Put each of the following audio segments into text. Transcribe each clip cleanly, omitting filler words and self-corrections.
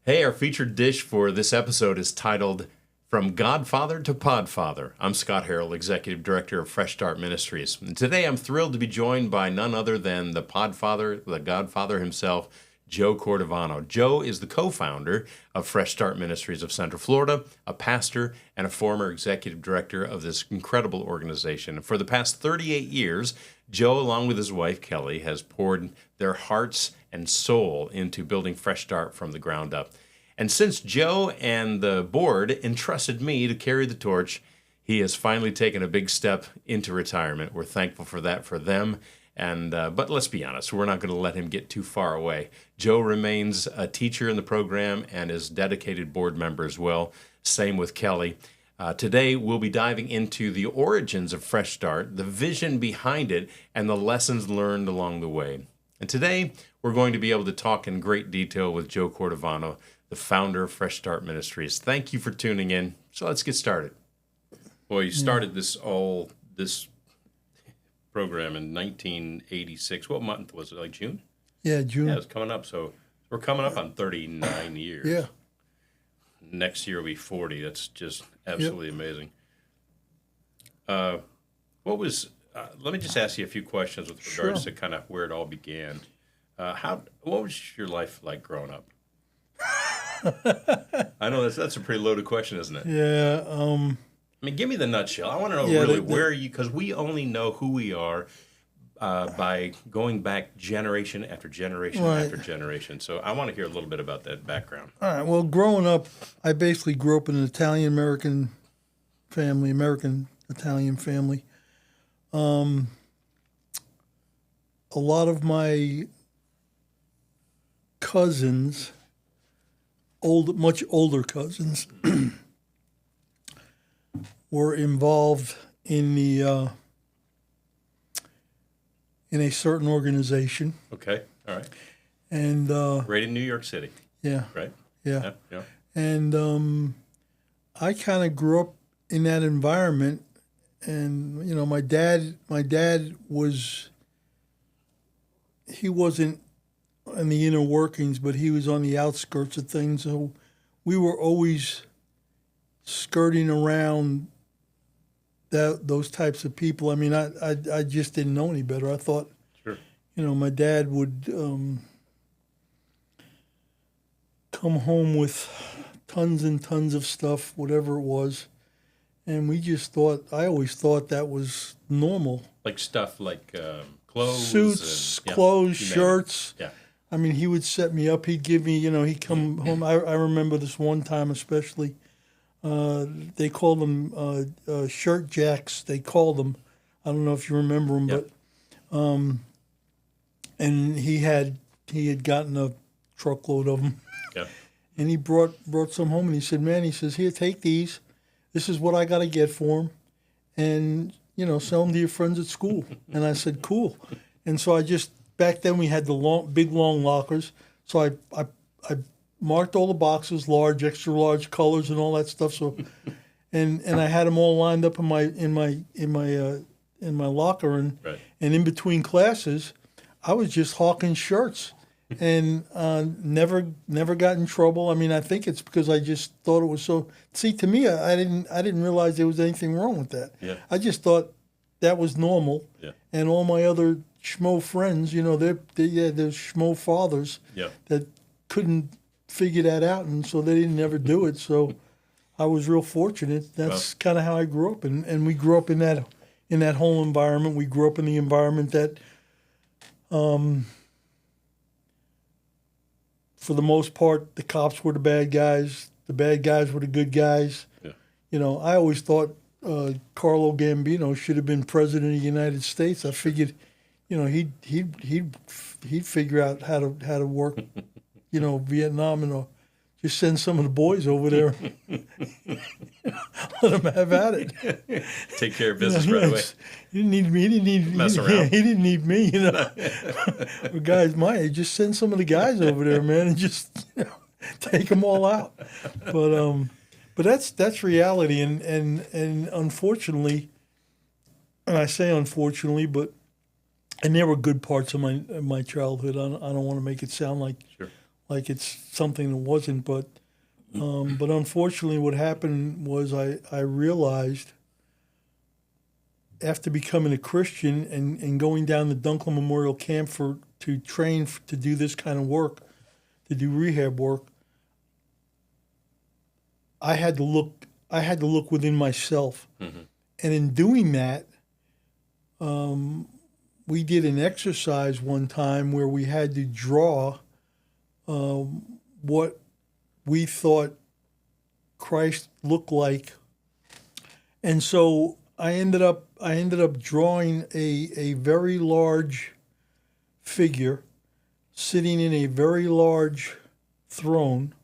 Hey, our featured dish for this episode is titled From Godfather to Podfather. I'm Scott Harrell, Executive Director of Fresh Start Ministries. And today I'm thrilled to be joined by none other than the Podfather, the Godfather himself, Joe Cordovano. Joe is the co-founder of Fresh Start Ministries of Central Florida, a pastor, and a former executive director of this incredible organization. For the past 38 years, Joe, along with his wife, Kelly, has poured their hearts and soul into building Fresh Start from the ground up. And since Joe and the board entrusted me to carry the torch, he has finally taken a big step into retirement. We're thankful for that for them. But let's be honest, we're not going to let him get too far away. Joe remains a teacher in the program and is a dedicated board member as well. Same with Kelly. Today, we'll be diving into the origins of Fresh Start, the vision behind it, and the lessons learned along the way. And today, we're going to be able to talk in great detail with Joe Cordovano, the founder of Fresh Start Ministries. Thank you for tuning in. So let's get started. Well, you started this program in 1986. What month was it? Like June? Yeah, June. Yeah, it's coming up. So we're coming up on 39 years. Yeah. Next year will be 40. That's just absolutely amazing. Let me just ask you a few questions with regards to kind of where it all began. What was your life like growing up? I know that's a pretty loaded question, isn't it? Yeah. I mean, give me the nutshell. I want to know where you, because we only know who we are by going back generation after generation after generation. So I want to hear a little bit about that background. All right. Well, growing up, I basically grew up in an Italian-American family, American-Italian family. A lot of my cousins, much older cousins, were involved in in a certain organization. Okay, all right. And right in New York City. Yeah. Right? Yeah. Yeah. And I kind of grew up in that environment. And, you know, my dad he wasn't in the inner workings, but he was on the outskirts of things. So we were always skirting around those types of people. I mean, I just didn't know any better. I thought, sure, you know, my dad would come home with tons and tons of stuff, whatever it was. And I always thought that was normal. Like stuff like clothes. Suits, clothes, shirts. Yeah. I mean, he would set me up. He'd give me, he'd come home. I remember this one time especially. They called them shirt jacks. They called them. I don't know if you remember them, but and he had gotten a truckload of them. Yeah. And he brought some home, and he said, "Man," he says, "here, take these. This is what I got to get for them, and sell them to your friends at school." And I said, "Cool." And so back then we had the big long lockers. So I marked all the boxes, large, extra large, colors, and all that stuff. So, and I had them all lined up in my locker, and in between classes, I was just hawking shirts, and never got in trouble. I mean, I think it's because I just thought it was so. See, to me, I didn't realize there was anything wrong with that. Yeah. I just thought that was normal. Yeah. And all my other schmo friends, they're schmo fathers that couldn't figure that out, and so they didn't ever do it. So I was real fortunate. That's kind of how I grew up, and we grew up in that whole environment. We grew up in the environment that, for the most part, the cops were the bad guys. The bad guys were the good guys. Yeah. I always thought Carlo Gambino should have been president of the United States. I figured, he'd figure out how to work, Vietnam, and just send some of the boys over there, let them have at it. Take care of business right away. He didn't need me. He didn't need mess around. Yeah, he didn't need me. Guys my age, just send some of the guys over there, man, and just take them all out. But that's reality, and unfortunately, and I say unfortunately, and there were good parts of my childhood. I don't want to make it sound like like it's something that wasn't. But unfortunately, what happened was I realized after becoming a Christian and going down the Dunklin Memorial Camp to train to do this kind of work, to do rehab work, I had to look within myself. Mm-hmm. And in doing that, we did an exercise one time where we had to draw what we thought Christ looked like. And so I ended up drawing a very large figure sitting in a very large throne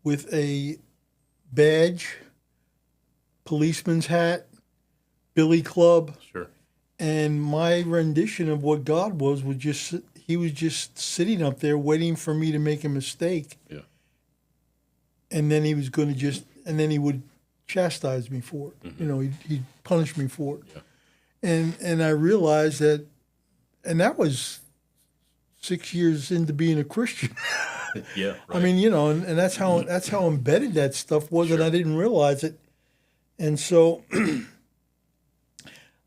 with a badge, policeman's hat, billy club. Sure. And my rendition of what God was he was just sitting up there waiting for me to make a mistake. Yeah. And then he was going to then he would chastise me for it. Mm-hmm. You know, he'd punish me for it. Yeah. And I realized and that was 6 years into being a Christian. Yeah. Right. I mean, you know, and that's how embedded that stuff was, Sure. and I didn't realize it. And so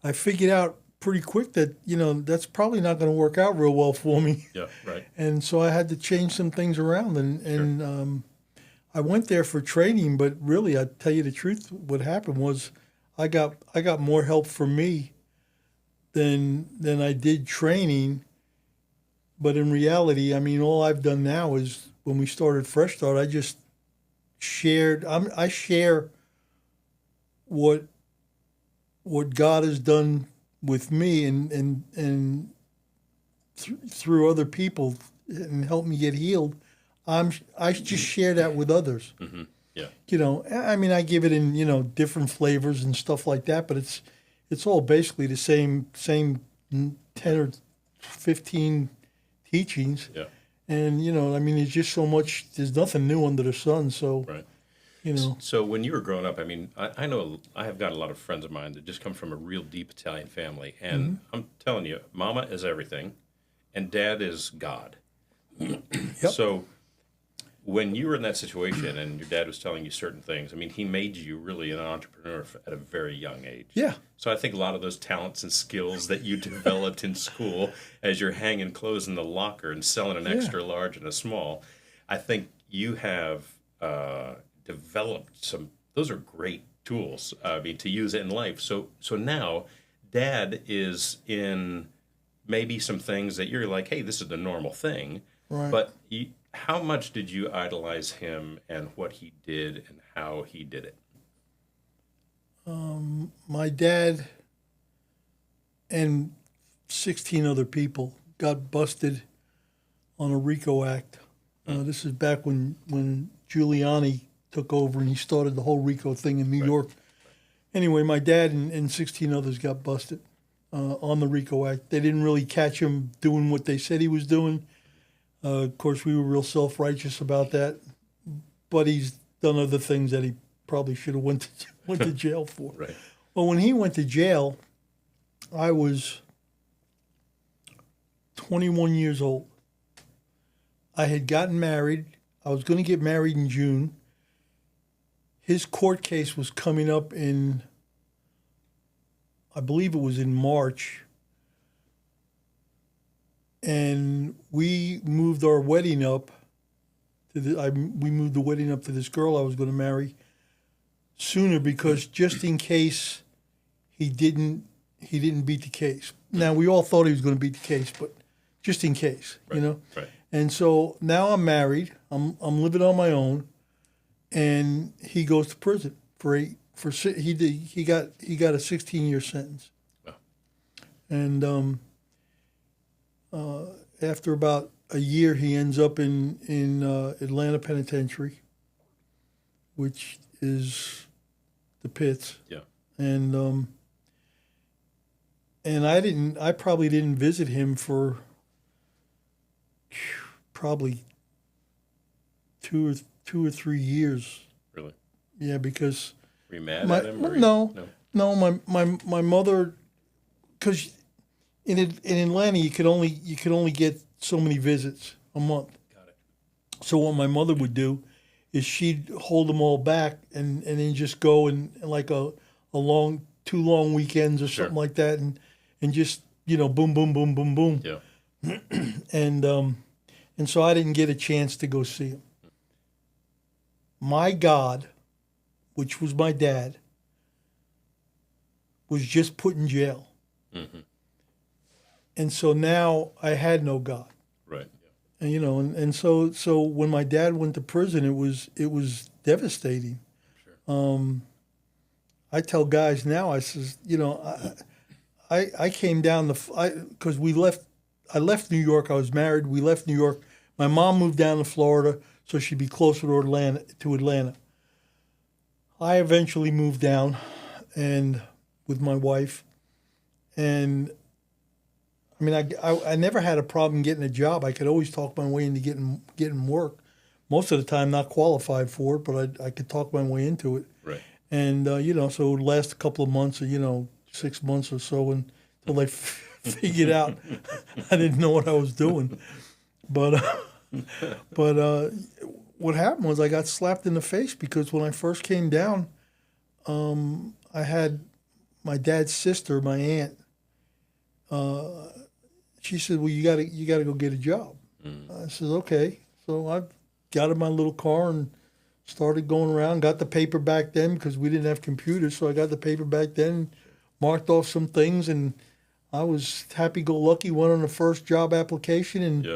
I figured out pretty quick that, you know, that's probably not going to work out real well for me. Yeah. Right. And so I had to change some things around, and I went there for training. But really, I tell you the truth, what happened was I got more help from me than I did training. But in reality, I mean, all I've done now is when we started Fresh Start, I just shared. I share what God has done with me and through other people and helped me get healed. I just share that with others. Mm-hmm. Yeah. You know, I mean, I give it in, you know, different flavors and stuff like that, but it's all basically the same 10 or 15 teachings. Yeah. And, you know, I mean, there's just so much, there's nothing new under the sun. So, Right. you know. So when you were growing up, I mean, I know I have got a lot of friends of mine that just come from a real deep Italian family. And Mm-hmm. I'm telling you, Mama is everything and Dad is God. Yep. So when you were in that situation and your dad was telling you certain things, I mean, he made you really an entrepreneur at a very young age. Yeah. So I think a lot of those talents and skills that you developed in school as you're hanging clothes in the locker and selling an extra large and a small, I think you have developed some. Those are great tools, I mean, to use in life. So now, Dad is in maybe some things that you're like, hey, this is the normal thing. Right. But how much did you idolize him and what he did and how he did it? My dad and 16 other people got busted on a RICO Act. This is back when Giuliani took over and he started the whole RICO thing in New York. Anyway, my dad and 16 others got busted on the RICO Act. They didn't really catch him doing what they said he was doing. Of course, we were real self-righteous about that. But he's done other things that he probably should have went to jail for. Right. Well, when he went to jail, I was 21 years old. I had gotten married. I was going to get married in June. His court case was coming up in, I believe it was in March. And we moved our wedding up we moved the wedding up to this girl I was going to marry sooner because just in case he didn't beat the case. Now, we all thought he was going to beat the case, but just in case, you know? Right. And so now I'm married. I'm living on my own, and he goes to prison he got a 16-year sentence. Wow. And after about a year, he ends up in Atlanta Penitentiary, which is the pits. Yeah. And I probably didn't visit him for probably two or 3 years. Really? Yeah, because were you mad at him? No, my mother, because in Atlanta you could only get so many visits a month. So what my mother would do is she'd hold them all back and then just go and like a long 2 long weekends or something like that and just boom boom boom boom boom. Yeah. And so I didn't get a chance to go see him. My God, which was my dad, was just put in jail. Mm-hmm. And so now I had no God. Right. And and so when my dad went to prison, it was devastating. Sure. I tell guys now, I says, I came down because I left New York. I was married. We left New York. My mom moved down to Florida so she'd be closer to Atlanta. I eventually moved down and with my wife, and I mean, I never had a problem getting a job. I could always talk my way into getting work. Most of the time, not qualified for it, but I could talk my way into it. Right. And so it would last a couple of months, or 6 months or so, until I figured out I didn't know what I was doing. But what happened was I got slapped in the face because when I first came down, I had my dad's sister, my aunt. She said, "Well, you gotta go get a job." I said, "Okay." So I got in my little car and started going around. Got the paper back then because we didn't have computers, so I got the paper back then, marked off some things, and I was happy-go-lucky. Went on the first job application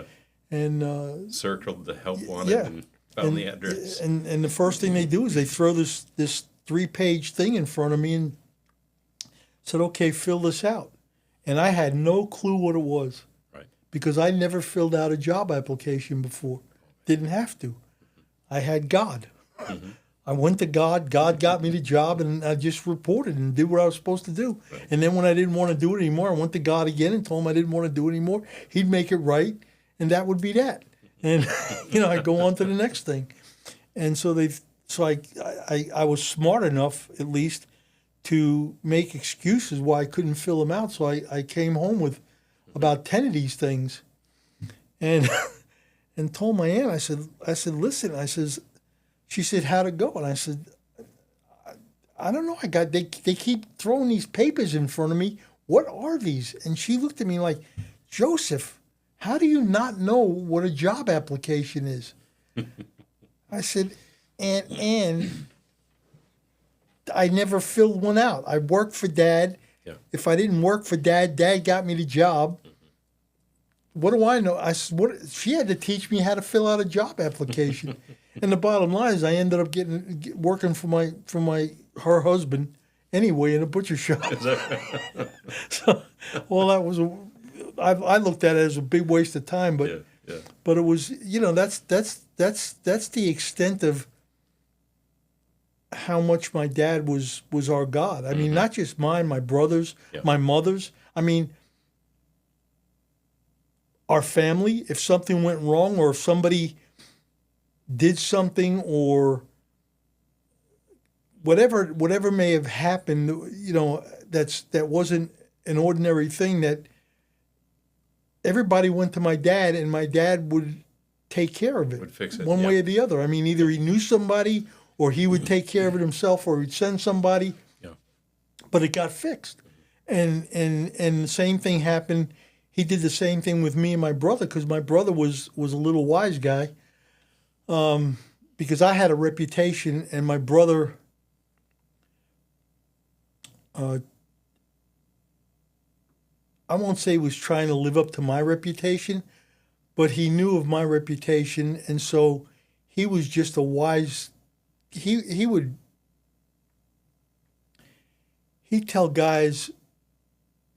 and circled the help wanted and found the address. And the first thing they do is they throw this 3-page thing in front of me and said, "Okay, fill this out." And I had no clue what it was. Right. Because I never filled out a job application before. Didn't have to. I had God. Mm-hmm. I went to God. God got me the job, and I just reported and did what I was supposed to do. Right. And then when I didn't want to do it anymore, I went to God again and told him I didn't want to do it anymore. He'd make it right, and that would be that. And I'd go on to the next thing. And so I was smart enough, at least, to make excuses why I couldn't fill them out. So I came home with about 10 of these things and told my aunt, I said, "Listen," she said, "How'd it go?" And I said, I don't know. They keep throwing these papers in front of me. What are these? And she looked at me like, "Joseph, how do you not know what a job application is?" I said, and I never filled one out. I worked for Dad. Yeah. If I didn't work for Dad, Dad got me the job. Mm-hmm. What do I know? She had to teach me how to fill out a job application. And the bottom line is I ended up working for her husband anyway in a butcher shop. So, well, that was I looked at it as a big waste of time, but but it was that's the extent of how much my dad was our God. I mean, not just mine, my brothers, my mother's. I mean, our family. If something went wrong, or if somebody did something, or whatever may have happened, that wasn't an ordinary thing. That everybody went to my dad, and my dad would take care of it. Would fix it one way or the other. I mean, either he knew somebody, or he would take care of it himself, or he'd send somebody. Yeah. But it got fixed. And the same thing happened. He did the same thing with me and my brother, because my brother was a little wise guy. Because I had a reputation, and my brother I won't say he was trying to live up to my reputation, but he knew of my reputation, and so he was just a wise. He'd tell guys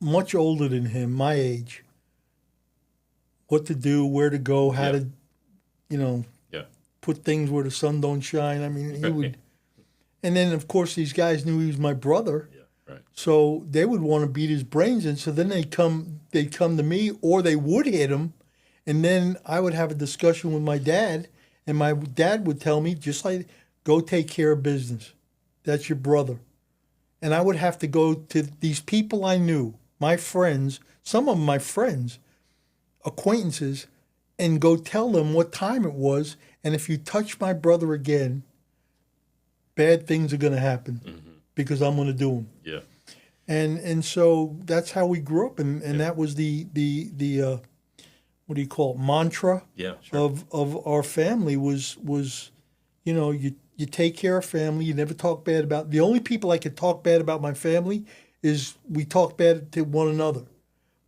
much older than him, my age, what to do, where to go, how to, put things where the sun don't shine. I mean, he would. And then, of course, these guys knew he was my brother. Yeah, right. So they would want to beat his brains in. So then they'd come to me, or they would hit him. And then I would have a discussion with my dad, and my dad would tell me, just like, "Go take care of business. That's your brother." And I would have to go to these people I knew, my friends, some of them my friends, acquaintances, and go tell them what time it was. And if you touch my brother again, bad things are going to happen because I'm going to do them. Yeah. And so that's how we grew up, and that was the what do you call it, mantra of our family was you take care of family, you never talk bad about. The only people I could talk bad about my family is we talk bad to one another.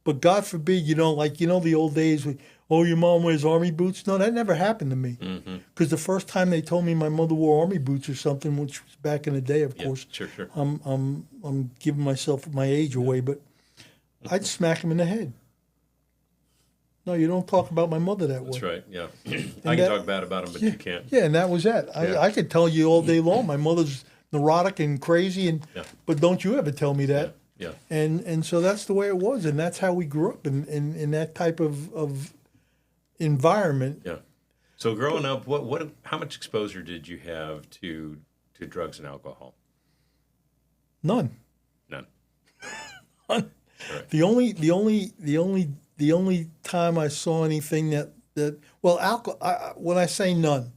But God forbid, the old days, your mom wears army boots. No, that never happened to me. Because the first time they told me my mother wore army boots or something, which was back in the day, of course. Sure. I'm giving myself my age away, but I'd smack him in the head. No, you don't talk about my mother that way. That's right, yeah. I can talk bad about him, but you can't. Yeah, and that was that. I could tell you all day long my mother's neurotic and crazy, but don't you ever tell me that. Yeah. And so that's the way it was, and that's how we grew up in that type of environment. Yeah. So growing up, how much exposure did you have to drugs and alcohol? None. None. None. Right. The only time I saw anything alcohol. When I say none,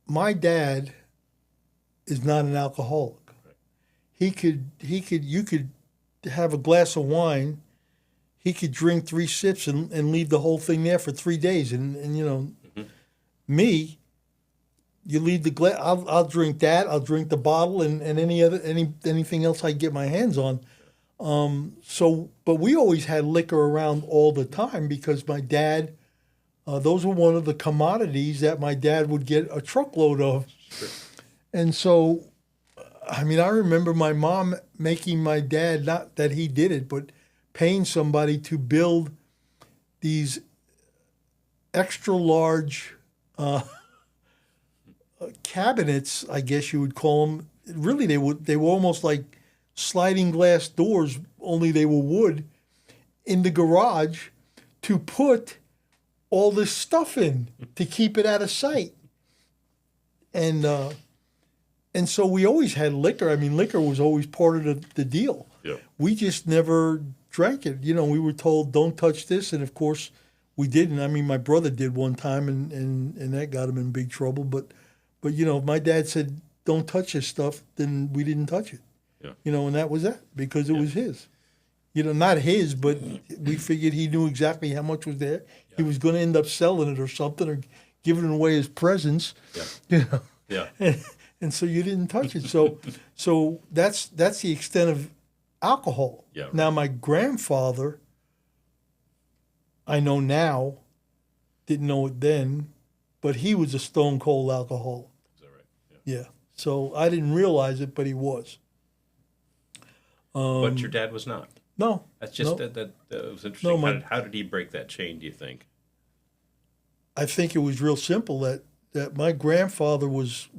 my dad is not an alcoholic. Right. You could have a glass of wine. He could drink 3 sips and leave the whole thing there for 3 days. And me, you leave the glass. I'll drink that. I'll drink the bottle and anything else I get my hands on. But we always had liquor around all the time because my dad, those were one of the commodities that my dad would get a truckload of. Sure. And so, I remember my mom making my dad, not that he did it, but paying somebody to build these extra large cabinets, I guess you would call them. Really, they were almost like sliding glass doors, only they were wood, in the garage to put all this stuff in to keep it out of sight. And so we always had liquor. Liquor was always part of the deal. Yeah. We just never drank it. We were told, don't touch this. And, of course, we didn't. My brother did one time, and that got him in big trouble. But if my dad said, don't touch this stuff, then we didn't touch it. Yeah. And that was that because it was his. Not his, but we figured he knew exactly how much was there. Yeah. He was going to end up selling it or something or giving it away as presents. Yeah. Yeah. And so you didn't touch it. So that's the extent of alcohol. Yeah, right. Now, my grandfather, I know now, didn't know it then, but he was a stone cold alcoholic. Is that right? Yeah. So I didn't realize it, but he was. But your dad was not. No. That's just that was interesting. No, how did he break that chain, do you think? I think it was real simple that my grandfather was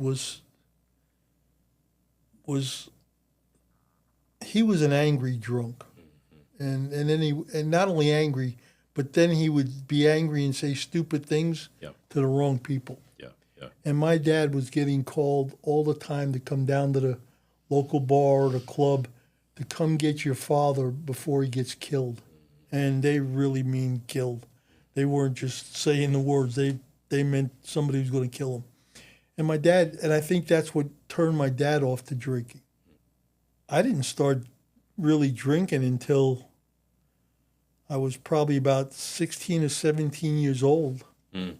he was an angry drunk. And then not only angry, but then he would be angry and say stupid things to the wrong people. Yeah. And my dad was getting called all the time to come down to the local bar or the club to come get your father before he gets killed. And they really mean killed. They weren't just saying the words. They meant somebody was going to kill him. And my dad, and I think that's what turned my dad off to drinking. I didn't start really drinking until I was probably about 16 or 17 years old.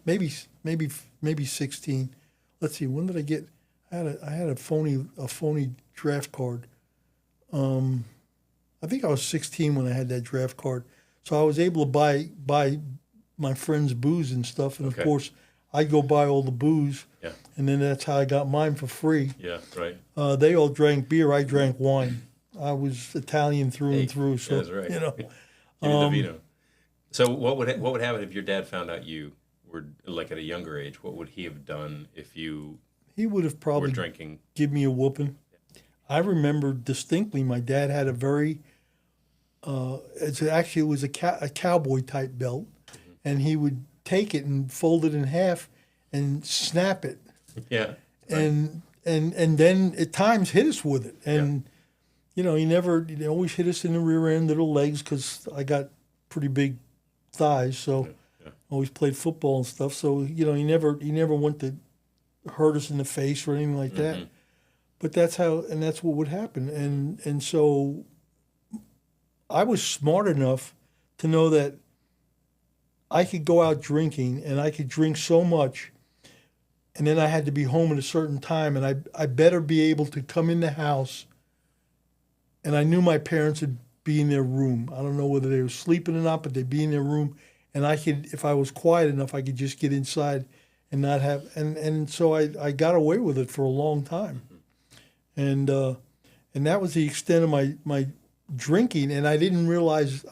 Maybe 16. Let's see, when did I get? I had a phony draft card. I think I was 16 when I had that draft card. So I was able to buy my friends booze and stuff, and of course I'd go buy all the booze. Yeah. And then that's how I got mine for free. Yeah, right. They all drank beer. I drank wine. I was Italian through and through. So that's right. Give me the vino. So what would happen if your dad found out you were like at a younger age? What would he have done if you? He would have probably were drinking. Give me a whooping. I remember distinctly. My dad had a very. It was a cowboy type belt, and he would take it and fold it in half and snap it. Yeah. Right. And then at times hit us with it. And, he always hit us in the rear end of the legs because I got pretty big thighs. So always played football and stuff. So he never went to hurt us in the face or anything like that. But that's what would happen. And so I was smart enough to know that I could go out drinking and I could drink so much, and then I had to be home at a certain time, and I better be able to come in the house, and I knew my parents would be in their room. I don't know whether they were sleeping or not, but they'd be in their room, and I could, if I was quiet enough, I could just get inside and not have, and so I got away with it for a long time. And that was the extent of my drinking, and I didn't realize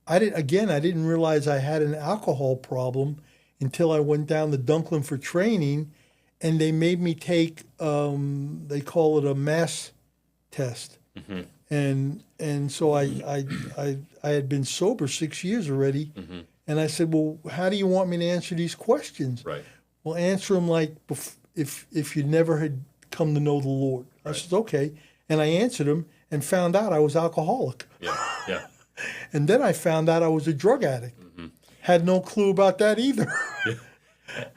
I didn't realize I had an alcohol problem until I went down to Dunklin for training, and they made me take they call it a mass test, and so I had been sober 6 years already, and I said, well, how do you want me to answer these questions? Right. Well, answer them like if you never had come to know the Lord. I said, okay, and I answered them and found out I was alcoholic. Yeah. And then I found out I was a drug addict. Had no clue about that either.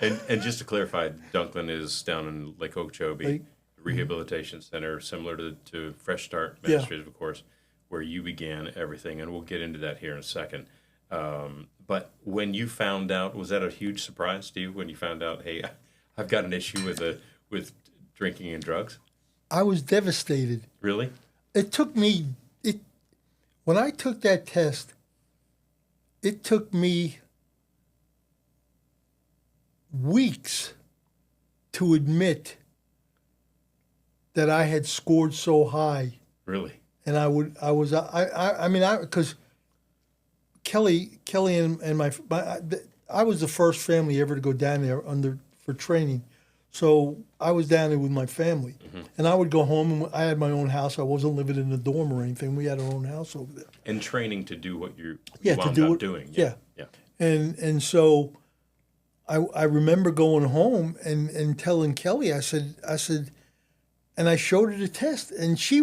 And just to clarify, Dunklin is down in Lake Okeechobee, rehabilitation center, similar to Fresh Start Ministries, of course, where you began everything, and we'll get into that here in a second. But when you found out, was that a huge surprise to you when you found out, hey, I've got an issue with drinking and drugs? I was devastated. Really? It took me, when I took that test, it took me weeks to admit that I had scored so high. Really? And because Kelly and I was the first family ever to go down there for training. So I was down there with my family, and I would go home, and I had my own house. I wasn't living in a dorm or anything. We had our own house over there. And training to do what you wound up doing. Yeah. And so I remember going home and telling Kelly, I said, and I showed her the test, and she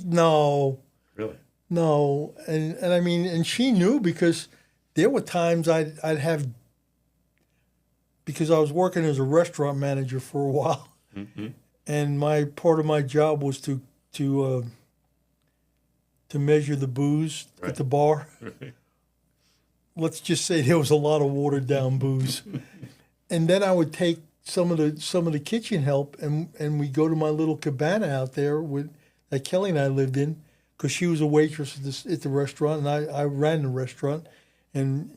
no. Really? No, and I mean, and she knew, because there were times I'd have, because I was working as a restaurant manager for a while, and part of my job was to measure the booze at the bar. Let's just say there was a lot of watered down booze, and then I would take some of the kitchen help, and we go to my little cabana out there that Kelly and I lived in, because she was a waitress at the restaurant, and I ran the restaurant, and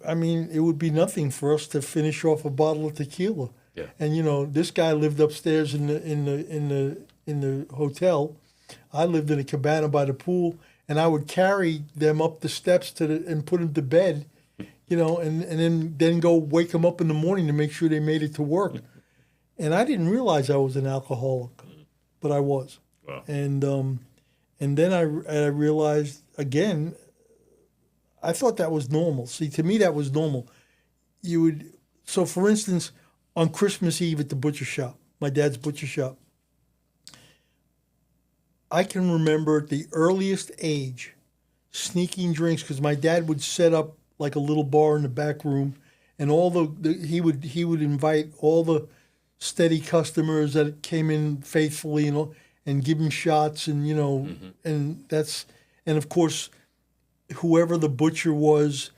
I mean, it would be nothing for us to finish off a bottle of tequila. Yeah. And this guy lived upstairs in the hotel. I lived in a cabana by the pool, and I would carry them up the steps and put them to bed, and then go wake them up in the morning to make sure they made it to work. And I didn't realize I was an alcoholic, but I was. Wow. And then I realized again. I thought that was normal. See, to me, that was normal. So for instance, on Christmas Eve at the butcher shop, my dad's butcher shop, I can remember at the earliest age sneaking drinks, because my dad would set up like a little bar in the back room, and he would invite all the steady customers that came in faithfully, and give them shots, and and of course, whoever the butcher was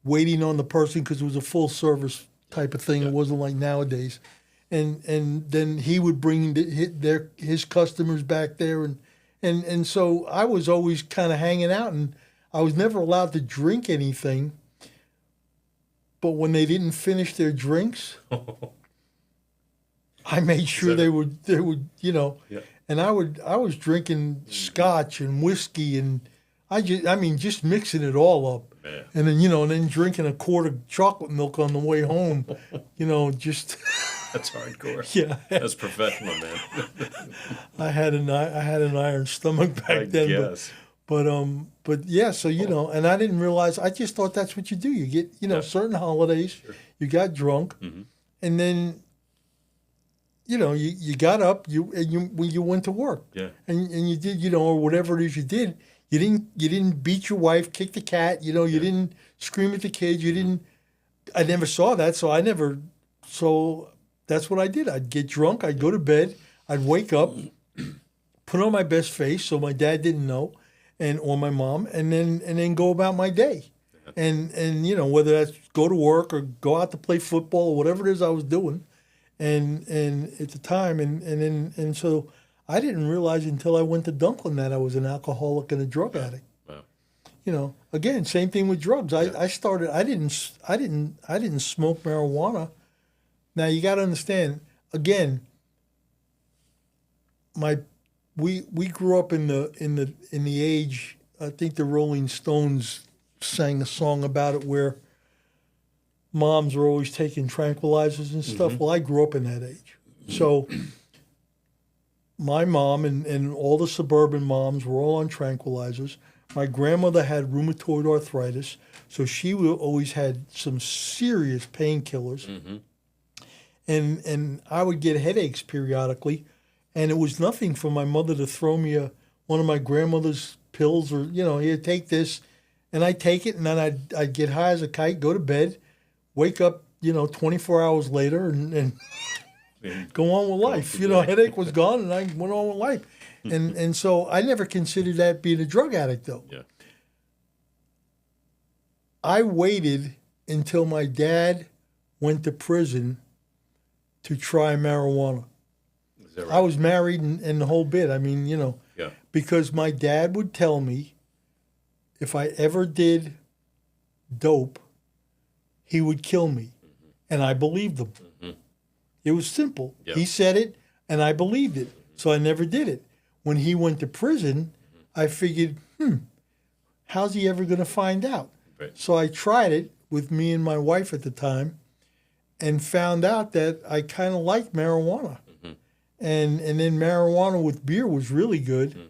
waiting on the person, because it was a full service type of thing. Yeah. It wasn't like nowadays. And then he would bring his customers back there. And so I was always kind of hanging out, and I was never allowed to drink anything. But when they didn't finish their drinks, I made sure they would, Yeah. And I was drinking scotch and whiskey, and just mixing it all up. Man. And then, drinking a quart of chocolate milk on the way home, just. That's hardcore. Yeah. That's professional, man. I had an iron stomach back then. Yes. But yeah, so, and I didn't realize, I just thought that's what you do. You get, certain holidays, you got drunk, and then, you got up, you went to work. Yeah. And you did, or whatever it is you did. You didn't beat your wife, kick the cat. You didn't scream at the kids. You didn't. I never saw that, so I never. So that's what I did. I'd get drunk. I'd go to bed. I'd wake up, put on my best face so my dad didn't know, or my mom, and then go about my day. And whether that's go to work or go out to play football or whatever it is I was doing, and at the time, and so I didn't realize until I went to Dunklin that I was an alcoholic and a drug addict. Wow. Again, same thing with drugs. I started. I didn't smoke marijuana. Now you got to understand. Again, we grew up in the age. I think the Rolling Stones sang a song about it where moms were always taking tranquilizers and stuff. Mm-hmm. Well, I grew up in that age. So my mom and all the suburban moms were all on tranquilizers. My grandmother had rheumatoid arthritis, so she always had some serious painkillers. Mm-hmm. And I would get headaches periodically, and it was nothing for my mother to throw me one of my grandmother's pills or, here, take this. And I'd take it, and then I'd get high as a kite, go to bed, wake up, 24 hours later, and go on with life. Headache was gone, and I went on with life. And so I never considered that being a drug addict, though. Yeah. I waited until my dad went to prison to try marijuana. Is that right? I was married and the whole bit. I mean, Yeah. Because my dad would tell me if I ever did dope, he would kill me. Mm-hmm. And I believed him. Mm-hmm. It was simple. Yep. He said it, and I believed it. Mm-hmm. So I never did it. When he went to prison, I figured, how's he ever going to find out? Right. So I tried it with me and my wife at the time and found out that I kind of liked marijuana. Mm-hmm. And then marijuana with beer was really good. Mm-hmm.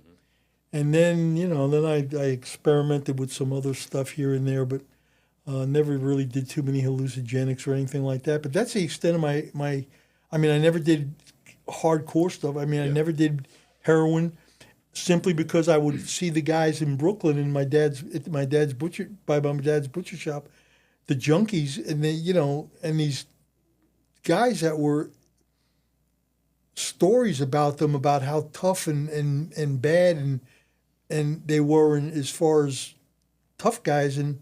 And then, then I experimented with some other stuff here and there, but never really did too many hallucinogenics or anything like that. But that's the extent of my I never did hardcore stuff. I never did heroin simply because I would see the guys in Brooklyn in my dad's butcher shop, the junkies, and and these guys that were stories about them about how tough and bad and they were as far as tough guys and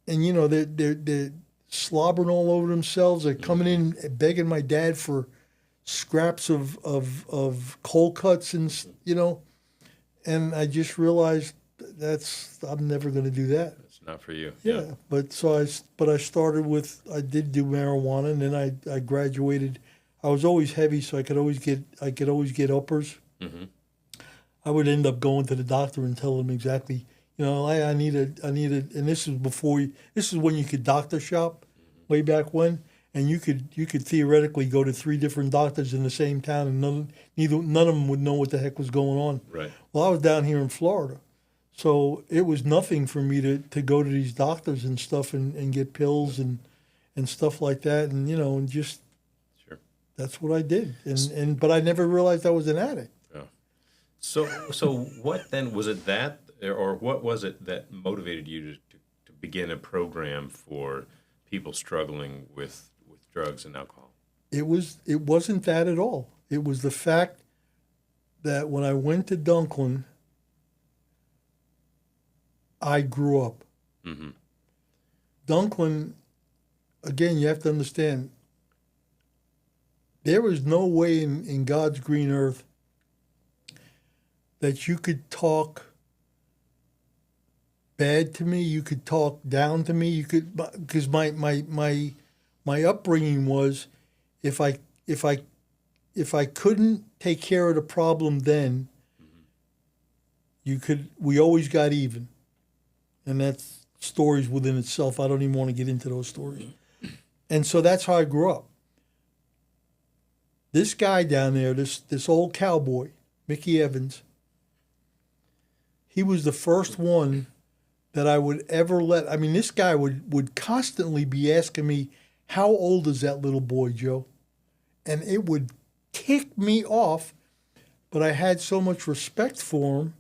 they're slobbering all over themselves. They're coming in begging my dad for scraps of cold cuts and and I just realized I'm never going to do that. It's not for you. Yeah. But I started with I did do marijuana, and then I graduated. I was always heavy, so I could always get uppers. Mm-hmm. I would end up going to the doctor and tell them exactly, I need a, and this is when you could doctor shop, way back when, and you could theoretically go to 3 different doctors in the same town, and none of them would know what the heck was going on. Right. Well, I was down here in Florida, so it was nothing for me to go to these doctors and stuff and get pills and stuff like that, and and just sure. That's what I did, but I never realized I was an addict. So what then was it that, or what was it that motivated you to begin a program for people struggling with drugs and alcohol? It wasn't that at all. It was the fact that when I went to Dunklin, I grew up. Mm-hmm. Dunklin, again, you have to understand, there was no way in God's green earth that you could talk bad to me, you could talk down to me, because my upbringing was if I couldn't take care of the problem then, we always got even, and that's stories within itself. I don't even want to get into those stories, and so that's how I grew up. This guy down there, this old cowboy, Mickey Evans. He was the first one that I would ever let. This guy would constantly be asking me, how old is that little boy, Joe? And it would tick me off, but I had so much respect for him.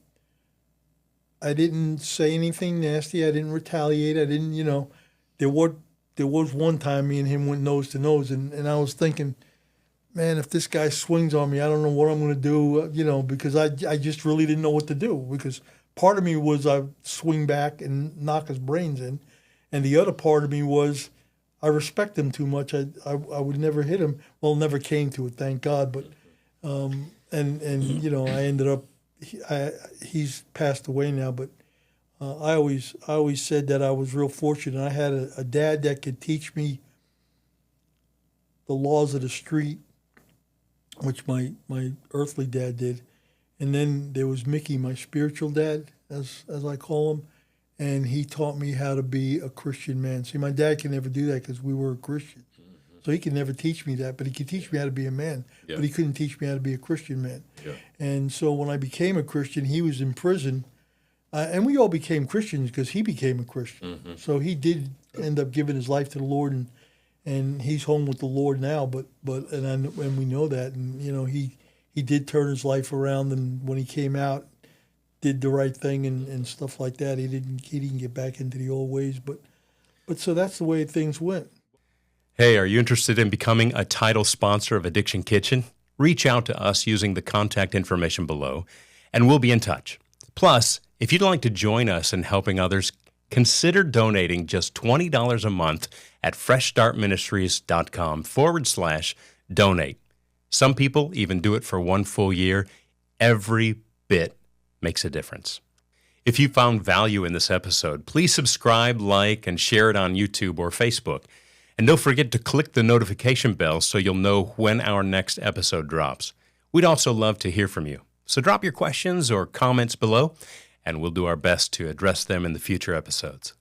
I didn't say anything nasty. I didn't retaliate. I didn't, there was one time me and him went nose to nose, and I was thinking, man, if this guy swings on me, I don't know what I'm going to do, because I just really didn't know what to do. Because part of me was I'd swing back and knock his brains in, and the other part of me was I respect him too much. I would never hit him. Well, never came to it, thank God. But I ended up. He's passed away now, but I always said that I was real fortunate. I had a dad that could teach me the laws of the street, which my earthly dad did, and then there was Mickey, my spiritual dad, as I call him, and he taught me how to be a Christian man. See, my dad could never do that because we were Christians. So he could never teach me that, but he could teach me how to be a man. Yeah. But he couldn't teach me how to be a Christian man. Yeah. And so when I became a Christian, he was in prison, and we all became Christians because he became a Christian. Mm-hmm. So he did end up giving his life to the Lord, and he's home with the Lord now. But we know that, and he did turn his life around, and when he came out, did the right thing and stuff like that. He didn't get back into the old ways, but so that's the way things went. Hey, are you interested in becoming a title sponsor of Addiction Kitchen? Reach out to us using the contact information below, and we'll be in touch. Plus, if you'd like to join us in helping others, consider donating just $20 a month at freshstartministries.com/donate. Some people even do it for one full year. Every bit makes a difference. If you found value in this episode, please subscribe, like, and share it on YouTube or Facebook. And don't forget to click the notification bell so you'll know when our next episode drops. We'd also love to hear from you. So drop your questions or comments below, and we'll do our best to address them in the future episodes.